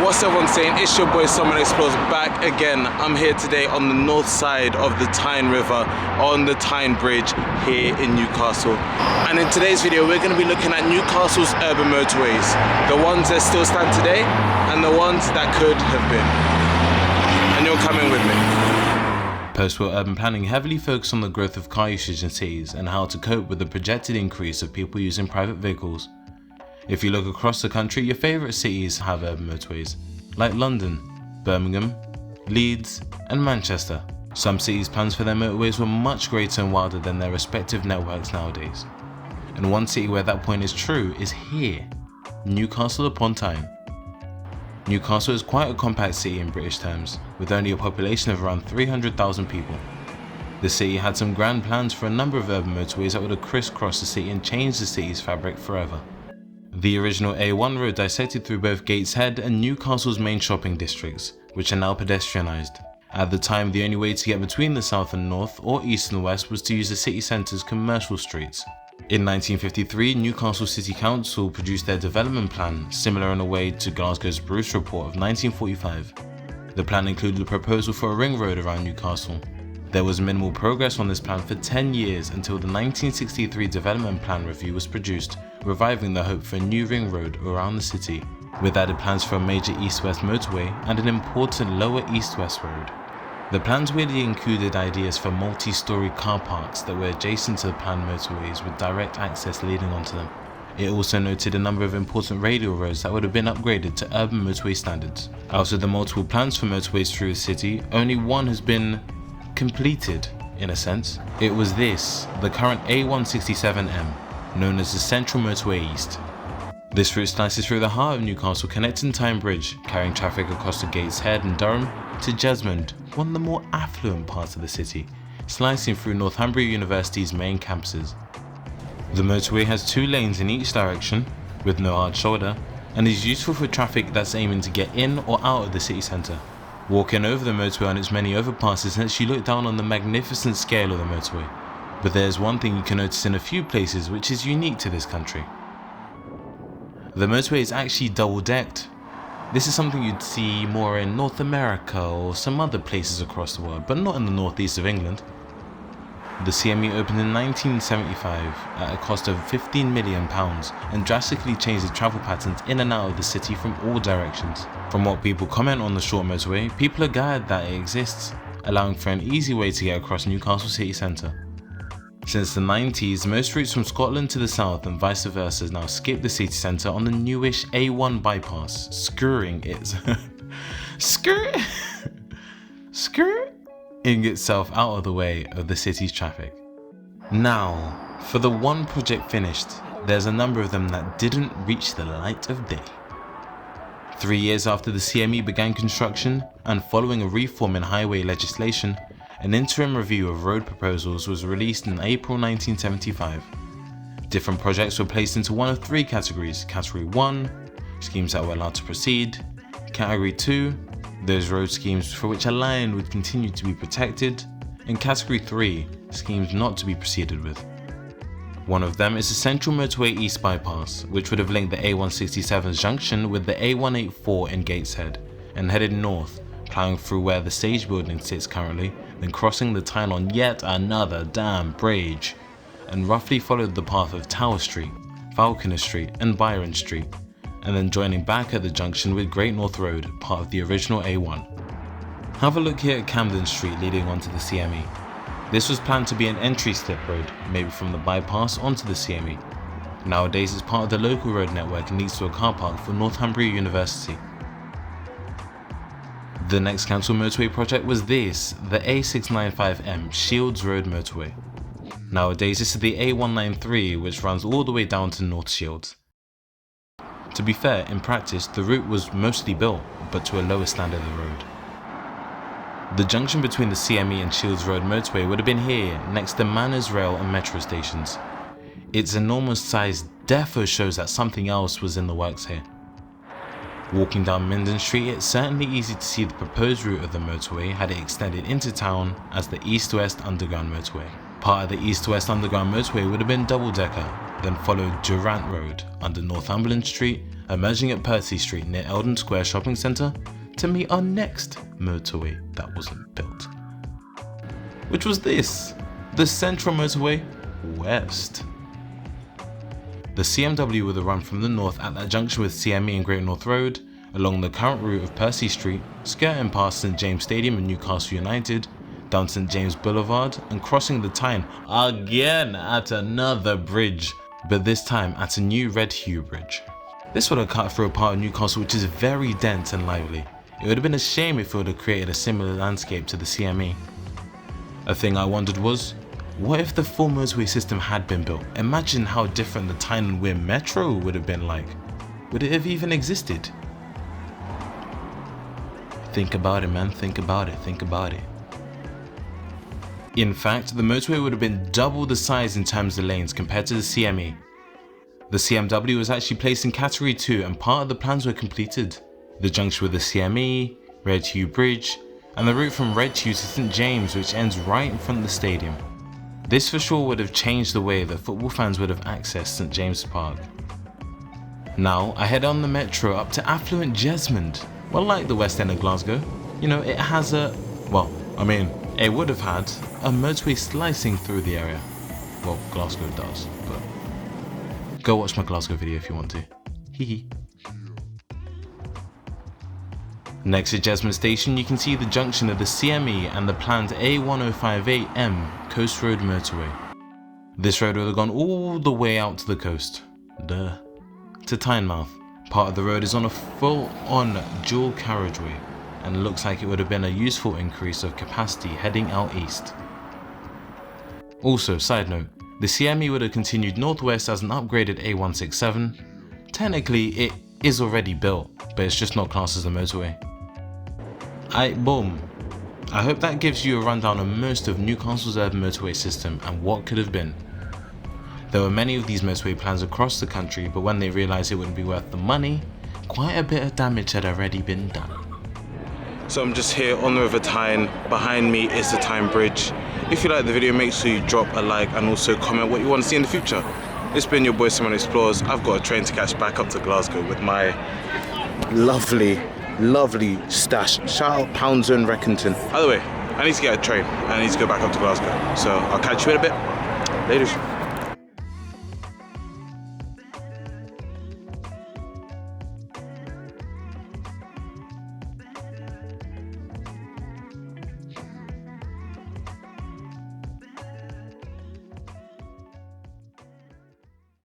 What's everyone saying? It's your boy Someone Explores back again. I'm here today on the north side of the Tyne River on the Tyne Bridge here in Newcastle. And in today's video we're going to be looking at Newcastle's urban motorways, the ones that still stand today and the ones that could have been. And you're coming with me. Post-war urban planning heavily focused on the growth of car usage in cities and how to cope with the projected increase of people using private vehicles. If you look across the country, your favourite cities have urban motorways, like London, Birmingham, Leeds and Manchester. Some cities' plans for their motorways were much greater and wilder than their respective networks nowadays. And one city where that point is true is here, Newcastle upon Tyne. Newcastle is quite a compact city in British terms, with only a population of around 300,000 people. The city had some grand plans for a number of urban motorways that would have crisscrossed the city and changed the city's fabric forever. The original A1 road dissected through both Gateshead and Newcastle's main shopping districts, which are now pedestrianised. At the time, the only way to get between the south and north, or east and west, was to use the city centre's commercial streets. In 1953, Newcastle City Council produced their development plan, similar in a way to Glasgow's Bruce Report of 1945. The plan included a proposal for a ring road around Newcastle. There was minimal progress on this plan for 10 years until the 1963 Development Plan Review was produced, reviving the hope for a new ring road around the city, with added plans for a major east-west motorway and an important lower east-west road. The plans weirdly included ideas for multi-storey car parks that were adjacent to the planned motorways with direct access leading onto them. It also noted a number of important radial roads that would have been upgraded to urban motorway standards. Out of the multiple plans for motorways through the city, only one has been completed, in a sense. It was this, the current A167M, known as the Central Motorway East. This route slices through the heart of Newcastle, connecting Tyne Bridge, carrying traffic across to Gateshead and Durham to Jesmond, one of the more affluent parts of the city, slicing through Northumbria University's main campuses. The motorway has 2 lanes in each direction, with no hard shoulder, and is useful for traffic that's aiming to get in or out of the city centre. Walking over the motorway on its many overpasses lets you look down on the magnificent scale of the motorway. But there's one thing you can notice in a few places which is unique to this country. The motorway is actually double-decked. This is something you'd see more in North America or some other places across the world, but not in the northeast of England. The CME opened in 1975 at a cost of £15 million and drastically changed the travel patterns in and out of the city from all directions. From what people comment on the short motorway, people are glad that it exists, allowing for an easy way to get across Newcastle city centre. Since the 90s, most routes from Scotland to the south and vice versa now skip the city centre on the newish A1 bypass, skirting itself out of the way of the city's traffic. Now, for the one project finished, there's a number of them that didn't reach the light of day. 3 years after the CME began construction, and following a reform in highway legislation, an interim review of road proposals was released in April 1975. Different projects were placed into one of 3 categories. Category 1, schemes that were allowed to proceed. Category 2, those road schemes for which a line would continue to be protected. And Category 3, schemes not to be proceeded with. One of them is the Central Motorway East Bypass, which would have linked the A167's junction with the A184 in Gateshead, and headed north, ploughing through where the stage building sits currently, then crossing the Tyne on yet another damn bridge, and roughly followed the path of Tower Street, Falconer Street and Byron Street, and then joining back at the junction with Great North Road, part of the original A1. Have a look here at Camden Street leading onto the CME. This was planned to be an entry slip road, maybe from the bypass onto the CME. Nowadays it's part of the local road network and leads to a car park for Northumbria University. The next council motorway project was this, the A695M Shields Road Motorway. Nowadays this is the A193, which runs all the way down to North Shields. To be fair, in practice the route was mostly built, but to a lower standard of road. The junction between the CME and Shields Road Motorway would have been here, next to Manners Rail and Metro stations. Its enormous size defo shows that something else was in the works here. Walking down Minden Street, it's certainly easy to see the proposed route of the motorway had it extended into town as the east-west underground motorway. Part of the east-west underground motorway would have been double-decker, then followed Durant Road under Northumberland Street, emerging at Percy Street near Eldon Square Shopping Centre to meet our next motorway that wasn't built. Which was this, the Central Motorway West. The CMW would have run from the north at that junction with CME and Great North Road, along the current route of Percy Street, skirting past St James Stadium and Newcastle United, down St James Boulevard and crossing the Tyne again at another bridge, but this time at a new red hue bridge. This would have cut through a part of Newcastle which is very dense and lively. It would have been a shame if it would have created a similar landscape to the CME. A thing I wondered was, what if the full motorway system had been built? Imagine how different the Tyne and Weir Metro would have been like. Would it have even existed? Think about it, man, think about it, think about it. In fact, the motorway would have been double the size in terms of lanes compared to the CME. The CMW was actually placed in Category 2 and part of the plans were completed. The junction with the CME, Red Hue Bridge, and the route from Red Hue to St James which ends right in front of the stadium. This for sure would have changed the way that football fans would have accessed St James Park. Now I head on the metro up to affluent Jesmond. Well, like the West End of Glasgow, you know, it has a, it would have had a motorway slicing through the area. Well, Glasgow does, but go watch my Glasgow video if you want to. Hee. Next to Jesmond Station, you can see the junction of the CME and the planned A1058M Coast Road motorway. This road would have gone all the way out to the coast, to Tynemouth. Part of the road is on a full-on dual carriageway and looks like it would have been a useful increase of capacity heading out east. Also, side note, the CME would have continued northwest as an upgraded A167. Technically, it is already built, but it's just not classed as a motorway. Boom. I hope that gives you a rundown of most of Newcastle's urban motorway system and what could have been. There were many of these motorway plans across the country, but when they realised it wouldn't be worth the money, quite a bit of damage had already been done. So I'm just here on the River Tyne. Behind me is the Tyne Bridge. If you like the video, make sure you drop a like and also comment what you want to see in the future. It's been your boy Someone Explores. I've got a train to catch back up to Glasgow with my lovely stash. Shout out Pounds and Reckington. By the way, I need to get a train. I need to go back up to Glasgow. So I'll catch you in a bit. Later.